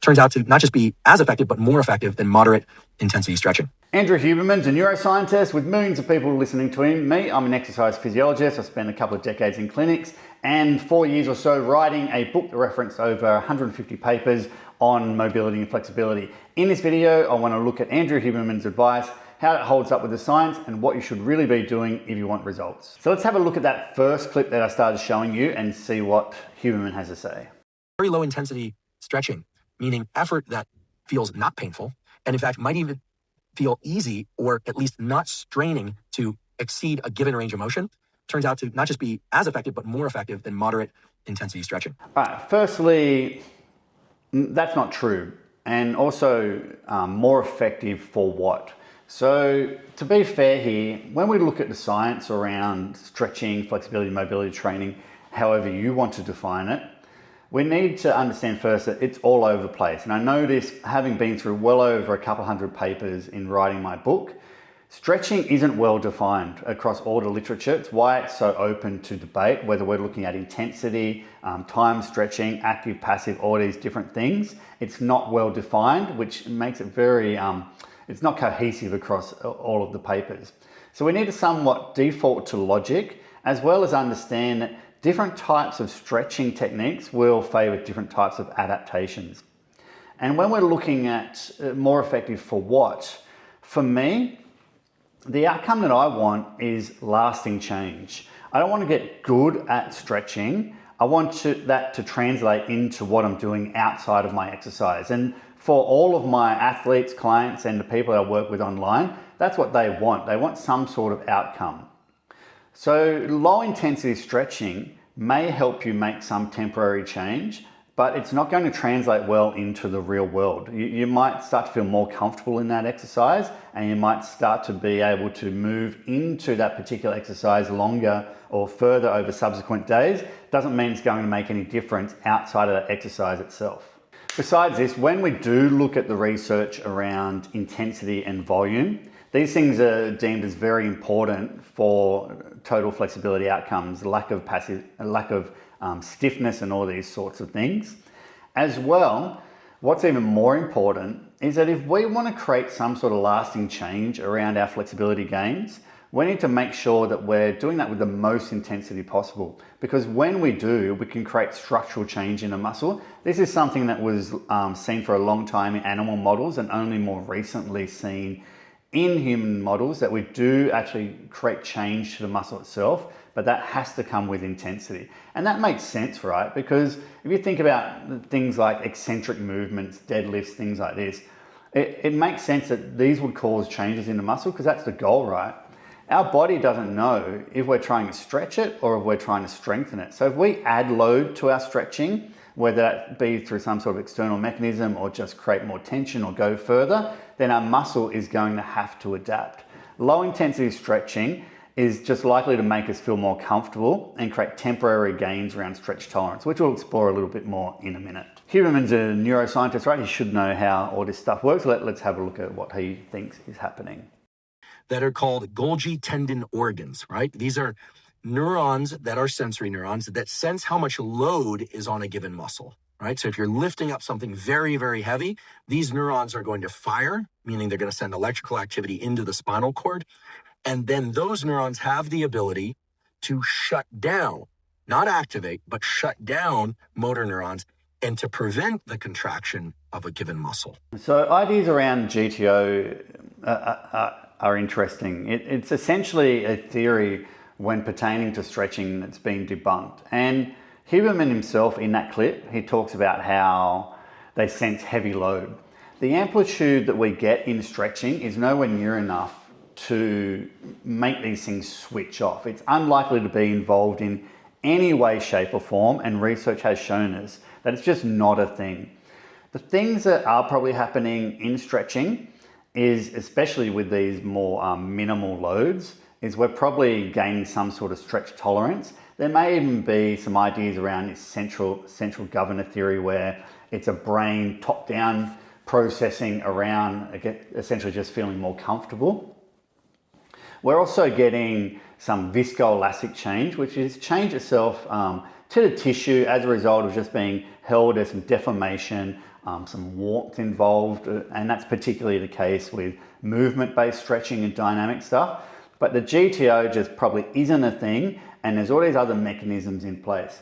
turns out to not just be as effective, but more effective than moderate intensity stretching. Andrew Huberman's a neuroscientist with millions of people listening to him. Me, I'm an exercise physiologist. I spent a couple of decades in clinics and 4 years or so writing a book that referenced over 150 papers on mobility and flexibility. In this video, I want to look at Andrew Huberman's advice, how it holds up with the science, and what you should really be doing if you want results. So let's have a look at that first clip that I started showing you and see what Huberman has to say. Very low intensity stretching, meaning effort that feels not painful, and in fact might even feel easy or at least not straining to exceed a given range of motion, turns out to not just be as effective, but more effective than moderate intensity stretching. All right, firstly, that's not true. And also more effective for what? So to be fair here, when we look at the science around stretching, flexibility, mobility training, however you want to define it, we need to understand first that it's all over the place. And I know this, having been through well over a couple hundred papers in writing my book, stretching isn't well defined across all the literature. It's why it's so open to debate, whether we're looking at intensity, time stretching, active, passive, all these different things. It's not well defined, which makes it very, it's not cohesive across all of the papers. So we need to somewhat default to logic, as well as understand that different types of stretching techniques will favor different types of adaptations. And when we're looking at more effective for what, for me, the outcome that I want is lasting change. I don't want to get good at stretching. I want that to translate into what I'm doing outside of my exercise. And for all of my athletes, clients, and the people that I work with online, that's what they want. They want some sort of outcome. So low intensity stretching may help you make some temporary change, but it's not going to translate well into the real world. You might start to feel more comfortable in that exercise, and you might start to be able to move into that particular exercise longer or further over subsequent days. Doesn't mean it's going to make any difference outside of that exercise itself. Besides this, when we do look at the research around intensity and volume, these things are deemed as very important for total flexibility outcomes, lack of stiffness and all these sorts of things. As well, what's even more important is that if we want to create some sort of lasting change around our flexibility gains, we need to make sure that we're doing that with the most intensity possible. Because when we do, we can create structural change in a muscle. This is something that was seen for a long time in animal models and only more recently seen in human models, that we do actually create change to the muscle itself, but that has to come with intensity. And that makes sense, right? Because if you think about things like eccentric movements, deadlifts, things like this, it makes sense that these would cause changes in the muscle because that's the goal, right? Our body doesn't know if we're trying to stretch it or if we're trying to strengthen it. So if we add load to our stretching, whether that be through some sort of external mechanism or just create more tension or go further, then our muscle is going to have to adapt. Low intensity stretching is just likely to make us feel more comfortable and create temporary gains around stretch tolerance, which we'll explore a little bit more in a minute. Huberman's a neuroscientist, right? He should know how all this stuff works. Let's have a look at what he thinks is happening. That are called Golgi tendon organs, right? These are neurons that are sensory neurons that sense how much load is on a given muscle, right? So if you're lifting up something very, very heavy, these neurons are going to fire, meaning they're going to send electrical activity into the spinal cord. And then those neurons have the ability to shut down, not activate, but shut down motor neurons and to prevent the contraction of a given muscle. So ideas around GTO are interesting. It's essentially a theory when pertaining to stretching that's been debunked. And Huberman himself, in that clip, he talks about how they sense heavy load. The amplitude that we get in stretching is nowhere near enough to make these things switch off. It's unlikely to be involved in any way, shape or form, and research has shown us that it's just not a thing. The things that are probably happening in stretching is, especially with these more minimal loads, is we're probably gaining some sort of stretch tolerance. There may even be some ideas around this central governor theory, where it's a brain top-down processing around essentially just feeling more comfortable. We're also getting some viscoelastic change, which is change itself to the tissue as a result of just being held as some deformation some warmth involved, and that's particularly the case with movement-based stretching and dynamic stuff. But the GTO just probably isn't a thing, and there's all these other mechanisms in place.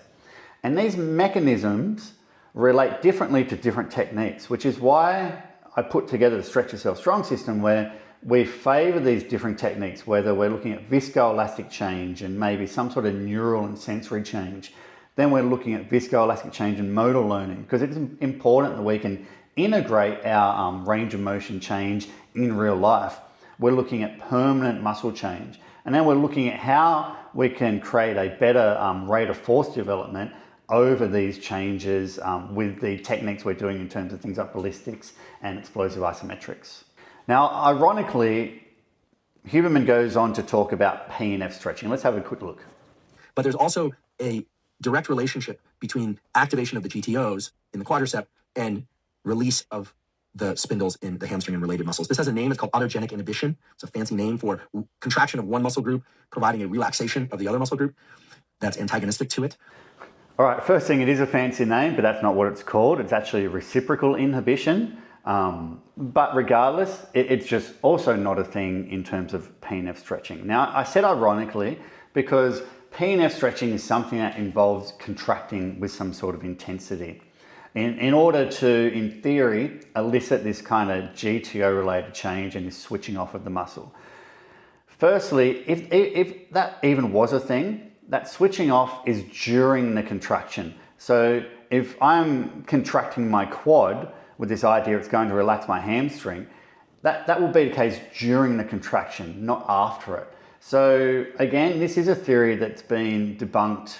And these mechanisms relate differently to different techniques, which is why I put together the Stretch Yourself Strong system, where we favor these different techniques, whether we're looking at viscoelastic change and maybe some sort of neural and sensory change. Then we're looking at viscoelastic change and motor learning, because it's important that we can integrate our range of motion change in real life. We're looking at permanent muscle change. And then we're looking at how we can create a better rate of force development over these changes with the techniques we're doing in terms of things like ballistics and explosive isometrics. Now, ironically, Huberman goes on to talk about P&F stretching. Let's have a quick look. But there's also a direct relationship between activation of the GTOs in the quadricep and release of the spindles in the hamstring and related muscles. This has a name. It's called autogenic inhibition. It's a fancy name for contraction of one muscle group, providing a relaxation of the other muscle group that's antagonistic to it. All right, first thing, it is a fancy name, but that's not what it's called. It's actually reciprocal inhibition. But regardless, it's just also not a thing in terms of P&F stretching. Now, I said ironically because P&F stretching is something that involves contracting with some sort of intensity in order to, in theory, elicit this kind of GTO-related change and this switching off of the muscle. Firstly, if that even was a thing, that switching off is during the contraction. So if I'm contracting my quad with this idea it's going to relax my hamstring, that will be the case during the contraction, not after it. So again, this is a theory that's been debunked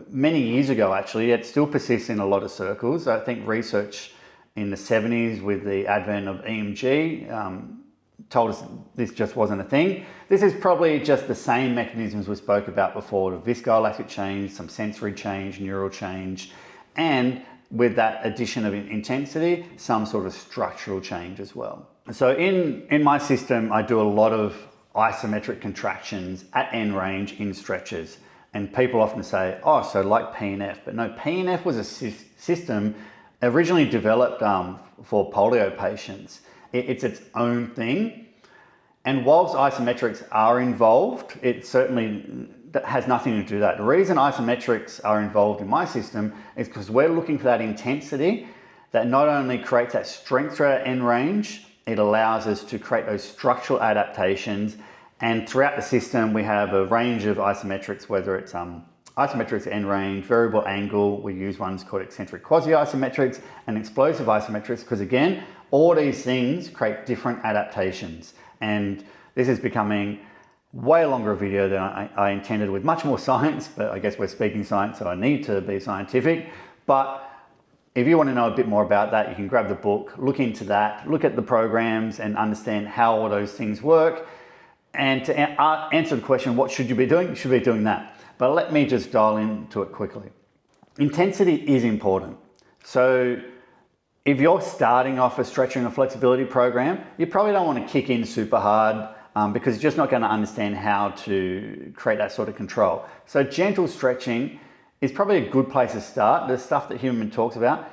many years ago, actually. It still persists in a lot of circles. I think research in the 70s with the advent of EMG told us this just wasn't a thing. This is probably just the same mechanisms we spoke about before, the viscoelastic change, some sensory change, neural change, and with that addition of intensity, some sort of structural change as well. So in my system, I do a lot of isometric contractions at end range in stretches. And people often say, oh, so like P&F. But no, P&F was a system originally developed for polio patients. It's its own thing. And whilst isometrics are involved, it certainly has nothing to do with that. The reason isometrics are involved in my system is because we're looking for that intensity that not only creates that strength through our end range, it allows us to create those structural adaptations. And throughout the system, we have a range of isometrics, whether it's isometrics end range, variable angle, we use ones called eccentric quasi-isometrics, and explosive isometrics, because again, all these things create different adaptations. And this is becoming way longer video than I intended, with much more science, but I guess we're speaking science, so I need to be scientific. But if you want to know a bit more about that, you can grab the book, look into that, look at the programs and understand how all those things work. And to answer the question, what should you be doing? You should be doing that. But let me just dial into it quickly. Intensity is important. So if you're starting off a stretching or flexibility program, you probably don't want to kick in super hard because you're just not going to understand how to create that sort of control. So gentle stretching is probably a good place to start. The stuff that Huberman talks about,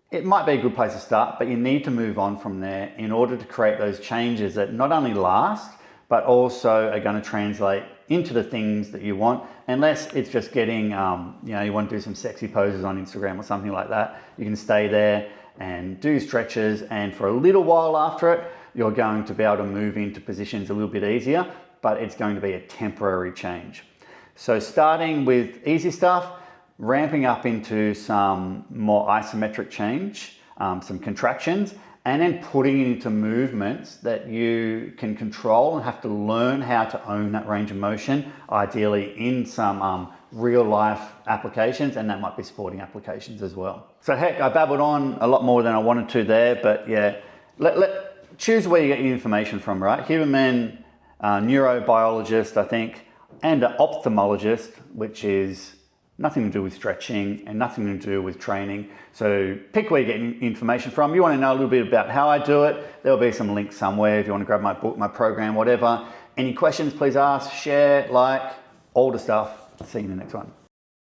it might be a good place to start, but you need to move on from there in order to create those changes that not only last, but also are going to translate into the things that you want, unless it's just getting, you want to do some sexy poses on Instagram or something like that. You can stay there and do stretches, and for a little while after it, you're going to be able to move into positions a little bit easier, but it's going to be a temporary change. So starting with easy stuff, ramping up into some more isometric change, some contractions, and then putting it into movements that you can control and have to learn how to own that range of motion, ideally in some real life applications, and that might be sporting applications as well. So heck, I babbled on a lot more than I wanted to there, but yeah, choose where you get your information from, right? Huberman, neurobiologist, I think, and an ophthalmologist, which is nothing to do with stretching and nothing to do with training. So pick where you get information from. You want to know a little bit about how I do it, there'll be some links somewhere if you want to grab my book, my program, whatever. Any questions, please ask, share, like, all the stuff. See you in the next one.